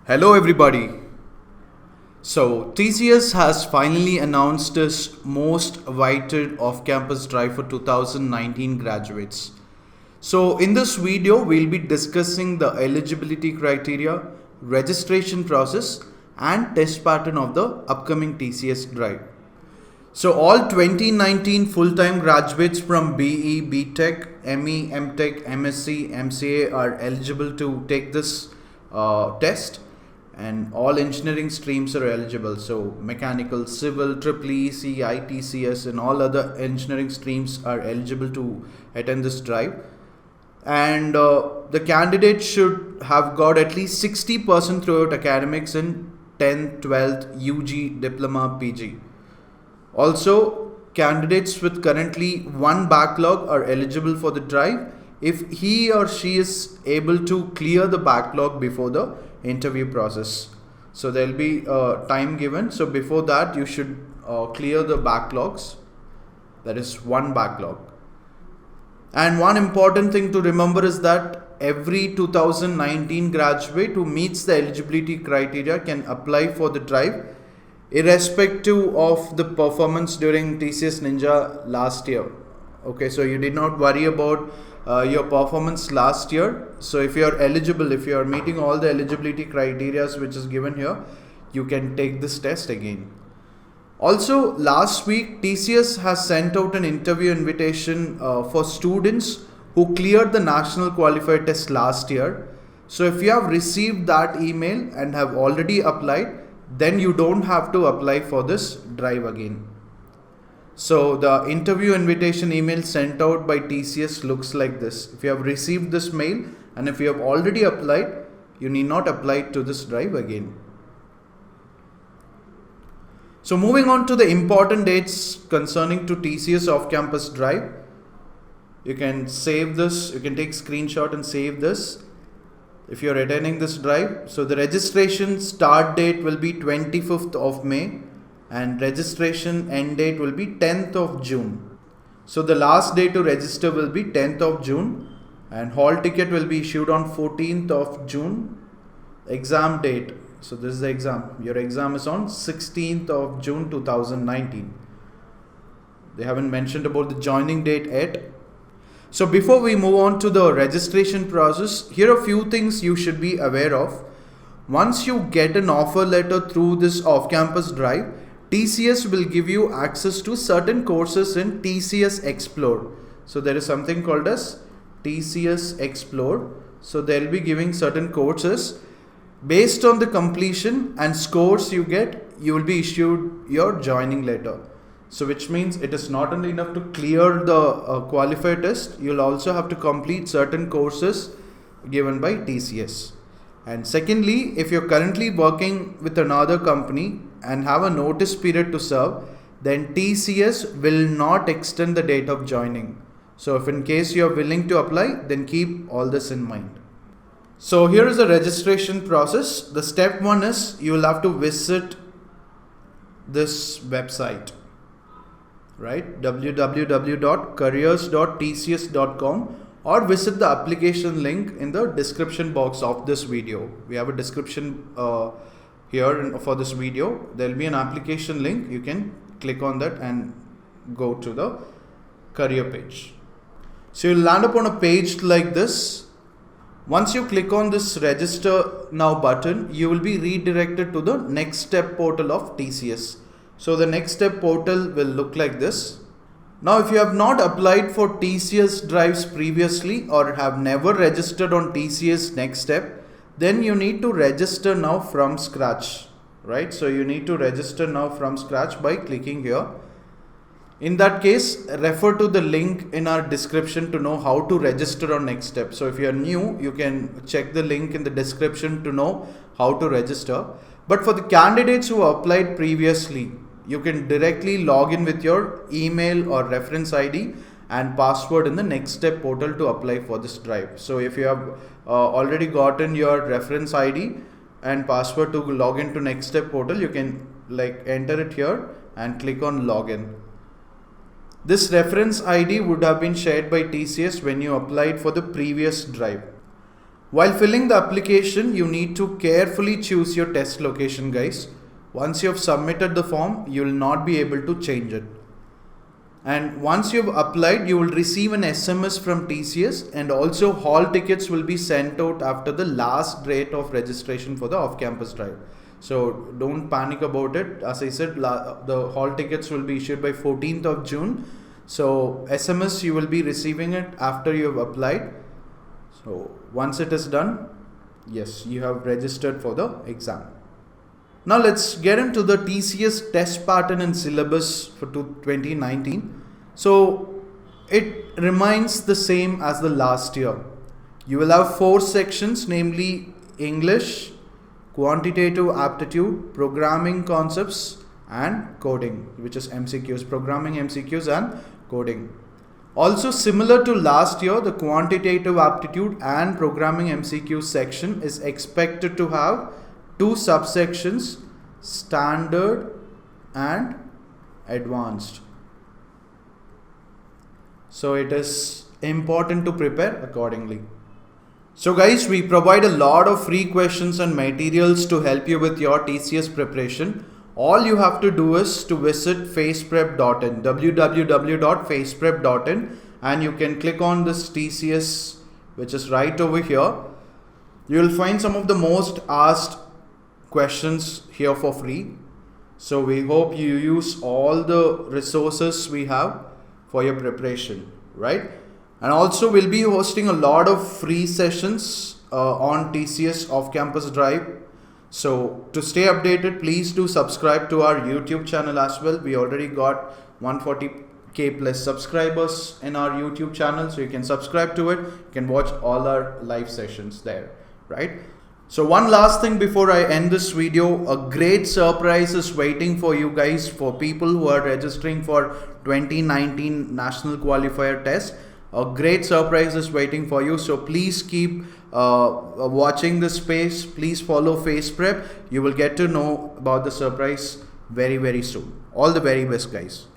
Hello everybody. So TCS has finally announced its most awaited off-campus drive for 2019 graduates. So in this video, we'll be discussing the eligibility criteria, registration process and test pattern of the upcoming TCS drive. So all 2019 full-time graduates from BE, BTech, ME, MTech, MSc, MCA are eligible to take this test. And all engineering streams are eligible. So mechanical, civil, EEC, ITCS and all other engineering streams are eligible to attend this drive. And the candidate should have got at least 60% throughout academics in 10th, 12th, UG, diploma, PG. Also, candidates with currently one backlog are eligible for the drive if he or she is able to clear the backlog before the interview process. So there will be time given. So before that you should clear the backlogs. That is one backlog. And one important thing to remember is that every 2019 graduate who meets the eligibility criteria can apply for the drive irrespective of the performance during TCS Ninja last year. Okay, so you did not worry about your performance last year. So if you are eligible, if you are meeting all the eligibility criteria which is given here, you can take this test again. Also, last week TCS has sent out an interview invitation for students who cleared the national qualifier test last year. So if you have received that email and have already applied, then you don't have to apply for this drive again. So the interview invitation email sent out by TCS looks like this. If you have received this mail and if you have already applied, you need not apply to this drive again. So moving on to the important dates concerning to TCS Off Campus drive. You can save this, you can take screenshot and save this if you are attending this drive. So the registration start date will be 25th of May. And registration end date will be 10th of June. So the last day to register will be 10th of June and hall ticket will be issued on 14th of June. Exam date. So this is the exam. Your exam is on 16th of June 2019. They haven't mentioned about the joining date yet. So before we move on to the registration process, here are a few things you should be aware of. Once you get an offer letter through this off-campus drive, TCS will give you access to certain courses in TCS Explore. So there is something called as TCS Explore. So they'll be giving certain courses. Based on the completion and scores you get, you will be issued your joining letter. So which means it is not only enough to clear the qualifier test, you'll also have to complete certain courses given by TCS. And secondly, if you're currently working with another company and have a notice period to serve, then TCS will not extend the date of joining. So if in case you're willing to apply, then keep all this in mind. So here is the registration process. The step one is you will have to visit this website, right? www.careers.tcs.com or visit the application link in the description box of this video. We have a description here for this video. There will be an application link. You can click on that and go to the career page. So you'll land up on a page like this. Once you click on this register now button, you will be redirected to the next step portal of TCS. So the next step portal will look like this. Now if you have not applied for TCS drives previously or have never registered on TCS next step, then you need to register now from scratch, right? So you need to register now from scratch by clicking here. In that case, refer to the link in our description to know how to register on next step. So if you are new, you can check the link in the description to know how to register. But for the candidates who applied previously, you can directly log in with your email or reference ID and password in the next step portal to apply for this drive. So if you have already gotten your reference ID and password to log into next step portal, you can enter it here and click on login. This reference ID would have been shared by TCS when you applied for the previous drive. While filling the application, you need to carefully choose your test location, guys. Once you have submitted the form, you will not be able to change it. And once you have applied, you will receive an SMS from TCS, and also hall tickets will be sent out after the last date of registration for the off-campus drive. So don't panic about it. As I said, the hall tickets will be issued by 14th of June. So SMS you will be receiving it after you have applied. So once it is done, yes, you have registered for the exam. Now let's get into the TCS test pattern and syllabus for 2019. So it remains the same as the last year. You will have 4 sections, namely English, quantitative aptitude, programming concepts and coding, which is MCQs, programming MCQs and coding. Also similar to last year, the quantitative aptitude and programming MCQ section is expected to have 2 subsections, standard and advanced. So it is important to prepare accordingly. So guys, we provide a lot of free questions and materials to help you with your TCS preparation. All you have to do is to visit faceprep.in, www.faceprep.in, and you can click on this TCS, which is right over here. You will find some of the most asked questions here for free. So we hope you use all the resources we have for your preparation, right? And also we'll be hosting a lot of free sessions on TCS Off Campus Drive. So to stay updated, please do subscribe to our YouTube channel as well. We already got 140k plus subscribers in our YouTube channel, so you can subscribe to it. You can watch all our live sessions there, right? So one last thing before I end this video, a great surprise is waiting for you guys, for people who are registering for 2019 National Qualifier Test. A great surprise is waiting for you. So please keep watching this space. Please follow FacePrep. You will get to know about the surprise very, very soon. All the very best, guys.